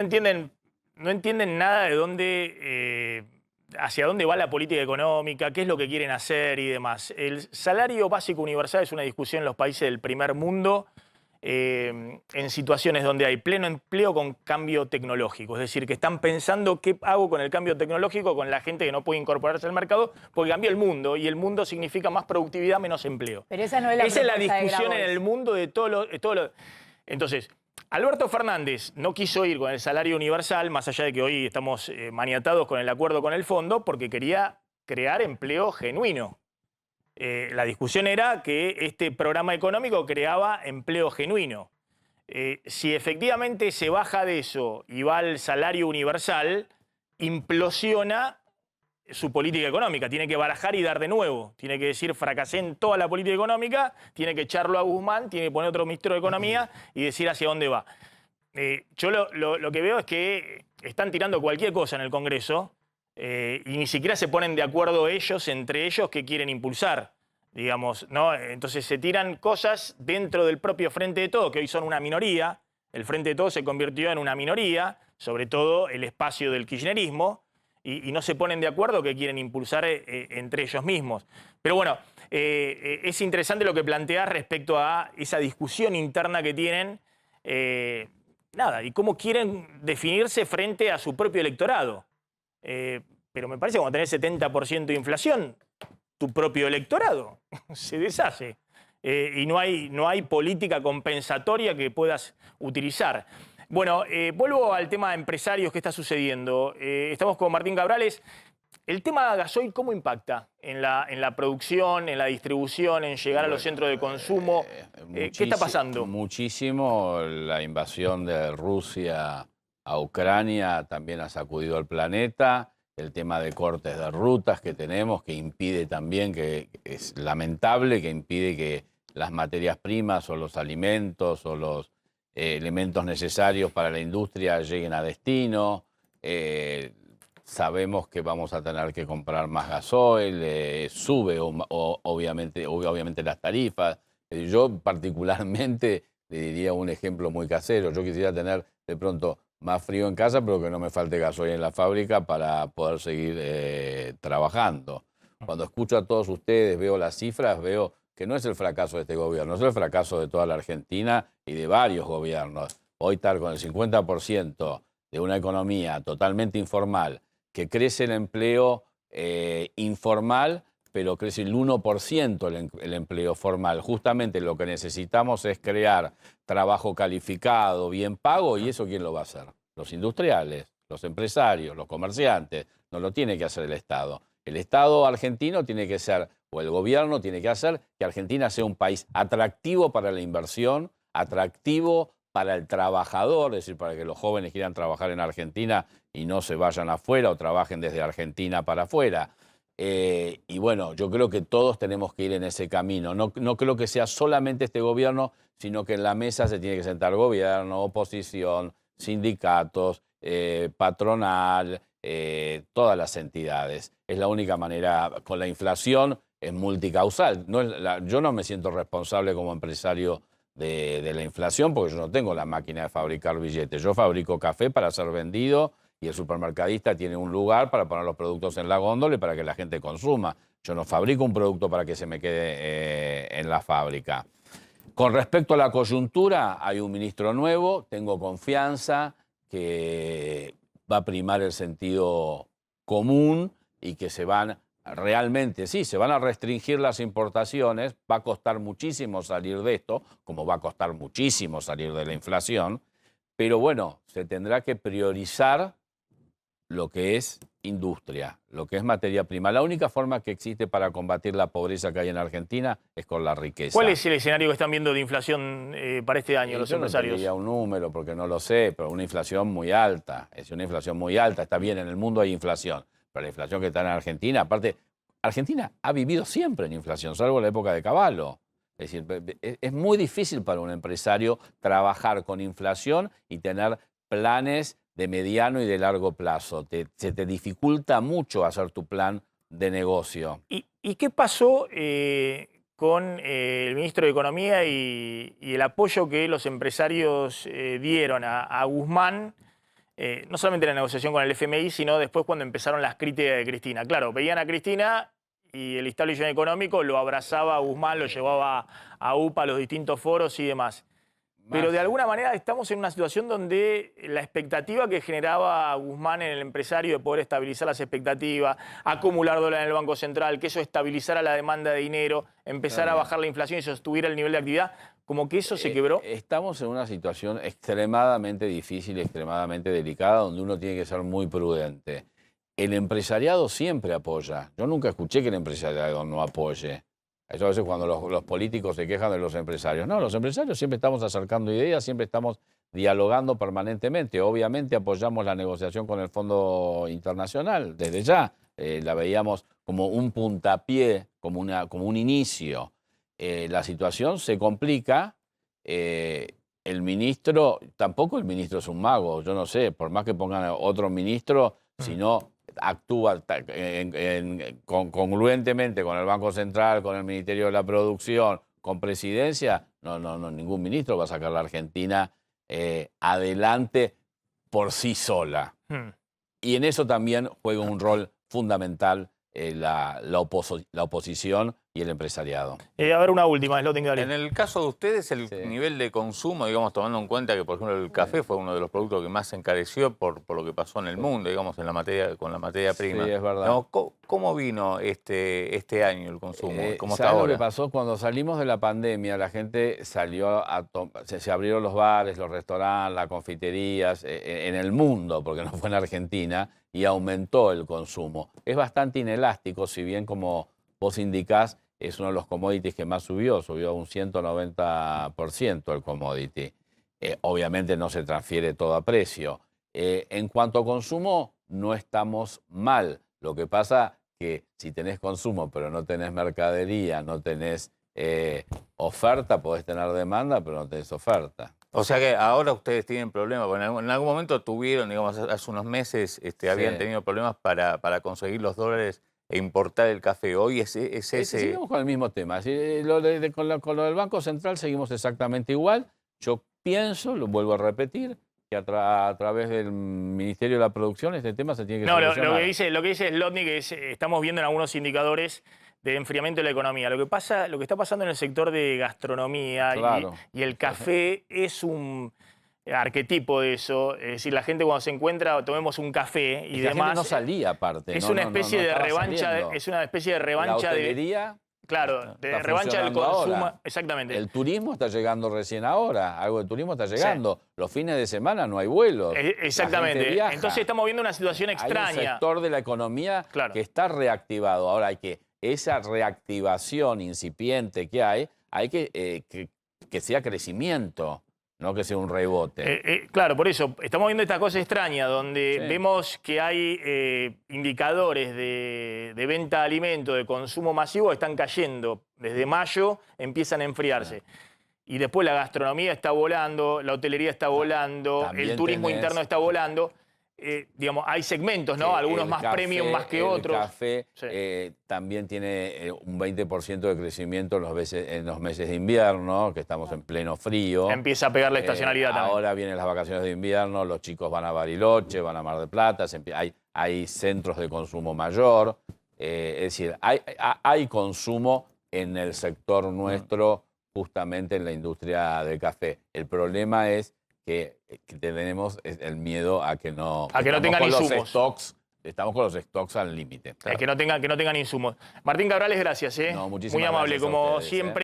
entienden, no entienden nada de hacia dónde va la política económica, qué es lo que quieren hacer y demás. El salario básico universal es una discusión en los países del primer mundo, en situaciones donde hay pleno empleo con cambio tecnológico. Es decir, que están pensando qué hago con el cambio tecnológico con la gente que no puede incorporarse al mercado, porque cambió el mundo y el mundo significa más productividad, menos empleo. Pero esa no es la Esa es la propuesta de discusión en Grabois. el mundo de todo lo. Entonces, Alberto Fernández no quiso ir con el salario universal, más allá de que hoy estamos maniatados con el acuerdo con el fondo, porque quería crear empleo genuino. La discusión era que este programa económico creaba empleo genuino. Si efectivamente se baja de eso y va al salario universal, implosiona su política económica. Tiene que barajar y dar de nuevo. Tiene que decir, fracasé en toda la política económica, tiene que echarlo a Guzmán, tiene que poner otro ministro de Economía y decir hacia dónde va. Yo lo que veo es que están tirando cualquier cosa en el Congreso y ni siquiera se ponen de acuerdo ellos, entre ellos, que quieren impulsar, digamos, ¿no? Entonces se tiran cosas dentro del propio Frente de Todos, que hoy son una minoría. El Frente de Todos se convirtió en una minoría, sobre todo el espacio del kirchnerismo, y no se ponen de acuerdo que quieren impulsar entre ellos mismos. Pero bueno, es interesante lo que planteás respecto a esa discusión interna que tienen. Nada, y cómo quieren definirse frente a su propio electorado. Pero me parece que cuando tenés 70% de inflación, tu propio electorado se deshace. Y no hay política compensatoria que puedas utilizar. Bueno, vuelvo al tema de empresarios, ¿qué está sucediendo? Estamos con Martín Cabrales. El tema gasoil, ¿cómo impacta en la producción, en la distribución, en llegar a los centros de consumo? ¿Qué está pasando? Muchísimo. La invasión de Rusia a Ucrania también ha sacudido al planeta. El tema de cortes de rutas que tenemos, que impide también, que es lamentable, que impide que las materias primas o los alimentos o los elementos necesarios para la industria lleguen a destino. Sabemos que vamos a tener que comprar más gasoil, sube obviamente las tarifas. Yo particularmente le diría un ejemplo muy casero. Yo quisiera tener de pronto más frío en casa, pero que no me falte gasoil en la fábrica para poder seguir trabajando. Cuando escucho a todos ustedes, veo las cifras, veo que no es el fracaso de este gobierno, es el fracaso de toda la Argentina y de varios gobiernos. Hoy estar con el 50% de una economía totalmente informal, que crece el empleo informal, pero crece el 1% el empleo formal. Justamente lo que necesitamos es crear trabajo calificado, bien pago, y eso ¿quién lo va a hacer? Los industriales, los empresarios, los comerciantes. No lo tiene que hacer el Estado. El Estado argentino tiene que ser, o el gobierno tiene que hacer que Argentina sea un país atractivo para la inversión, atractivo para el trabajador, es decir, para que los jóvenes quieran trabajar en Argentina y no se vayan afuera o trabajen desde Argentina para afuera. Y bueno, yo creo que todos tenemos que ir en ese camino. No creo que sea solamente este gobierno, sino que en la mesa se tiene que sentar gobierno, oposición, sindicatos, patronal, todas las entidades. Es la única manera. Con la inflación es multicausal. Yo no me siento responsable como empresario de la inflación, porque yo no tengo la máquina de fabricar billetes. Yo fabrico café para ser vendido y el supermercadista tiene un lugar para poner los productos en la góndola y para que la gente consuma. Yo no fabrico un producto para que se me quede en la fábrica. Con respecto a la coyuntura, hay un ministro nuevo, tengo confianza que va a primar el sentido común y que se van realmente, sí, se van a restringir las importaciones, va a costar muchísimo salir de esto, como va a costar muchísimo salir de la inflación, pero bueno, se tendrá que priorizar lo que es industria, lo que es materia prima. La única forma que existe para combatir la pobreza que hay en Argentina es con la riqueza. ¿Cuál es el escenario que están viendo de inflación para este año los empresarios? Yo no te diría un número porque no lo sé, pero una inflación muy alta. Es una inflación muy alta. Está bien, en el mundo hay inflación, pero la inflación que está en Argentina, aparte, Argentina ha vivido siempre en inflación, salvo en la época de Caballo. Es decir, es muy difícil para un empresario trabajar con inflación y tener planes de mediano y de largo plazo. Se te dificulta mucho hacer tu plan de negocio. ¿Y qué pasó con el ministro de Economía y el apoyo que los empresarios dieron a Guzmán no solamente la negociación con el FMI, sino después cuando empezaron las críticas de Cristina. Claro, veían a Cristina y el establishment económico lo abrazaba a Guzmán, lo llevaba a UPA, a los distintos foros y demás. Pero de alguna manera estamos en una situación donde la expectativa que generaba Guzmán en el empresario de poder estabilizar las expectativas, acumular dólares en el Banco Central, que eso estabilizara la demanda de dinero, empezar a bajar la inflación y sostuviera el nivel de actividad, como que eso se quebró. Estamos en una situación extremadamente difícil, extremadamente delicada, donde uno tiene que ser muy prudente. El empresariado siempre apoya. Yo nunca escuché que el empresariado no apoye. Eso a veces cuando los políticos se quejan de los empresarios. No, los empresarios siempre estamos acercando ideas, siempre estamos dialogando permanentemente. Obviamente apoyamos la negociación con el Fondo Internacional desde ya. La veíamos como un puntapié, como un inicio. La situación se complica. El ministro, tampoco el ministro es un mago, yo no sé, por más que pongan otro ministro, si no actúa congruentemente con el Banco Central, con el Ministerio de la Producción, con Presidencia, no, ningún ministro va a sacar a la Argentina adelante por sí sola. Y en eso también juega un rol fundamental la oposición y el empresariado. A ver, una última, Slotin, dale. En el caso de ustedes, el nivel de consumo, digamos, tomando en cuenta que, por ejemplo, el café fue uno de los productos que más se encareció por lo que pasó en el mundo, digamos, con la materia prima. Sí, es verdad. Digamos, ¿cómo vino este año el consumo? ¿Cómo está ¿sabes ahora? lo que pasó? Cuando salimos de la pandemia, la gente salió se abrieron los bares, los restaurantes, las confiterías, en el mundo, porque no fue en Argentina, y aumentó el consumo. Es bastante inelástico, si bien como vos indicás, es uno de los commodities que más subió un 190% el commodity. Obviamente no se transfiere todo a precio. En cuanto a consumo, no estamos mal. Lo que pasa que si tenés consumo pero no tenés mercadería, no tenés oferta, podés tener demanda pero no tenés oferta. O sea que ahora ustedes tienen problemas, porque en algún momento tuvieron, digamos, hace unos meses habían tenido problemas para conseguir los dólares e importar el café. Hoy es ese... Seguimos con el mismo tema. Con lo del Banco Central seguimos exactamente igual. Yo pienso, lo vuelvo a repetir, que a través del Ministerio de la Producción este tema se tiene que solucionar. Lo que dice Slotnik es estamos viendo en algunos indicadores de enfriamiento de la economía. Lo que está pasando en el sector de gastronomía y el café es un arquetipo de eso. Es decir, la gente cuando se encuentra, tomemos un café y demás. La gente no salía aparte. Es una especie de revancha. Es una especie de revancha la hotelería, claro, de revancha del consumo. Ahora. Exactamente. El turismo está llegando recién ahora. Algo de turismo está llegando. Sí. Los fines de semana no hay vuelos. Exactamente. Entonces estamos viendo una situación extraña. Hay un sector de la economía que está reactivado. Ahora hay que esa reactivación incipiente que hay que sea crecimiento, no que sea un rebote. Claro, por eso estamos viendo esta cosa extraña donde vemos que hay indicadores de venta de alimentos, de consumo masivo, están cayendo. Desde mayo empiezan a enfriarse. Y después la gastronomía está volando, la hotelería está volando, el turismo interno está volando. Digamos, hay segmentos, ¿no? Algunos más premium más que otros. El café también tiene un 20% de crecimiento en los meses de invierno, que estamos en pleno frío. Empieza a pegar la estacionalidad también. Ahora vienen las vacaciones de invierno, los chicos van a Bariloche, van a Mar del Plata, hay centros de consumo mayor. Es decir, hay consumo en el sector nuestro, justamente en la industria del café. El problema es que tenemos el miedo a que no tengan insumos. Estamos con los stocks al límite. Que no tengan insumos. Martín Cabrales, gracias. No, muchísimas muy amable, gracias como ustedes, siempre.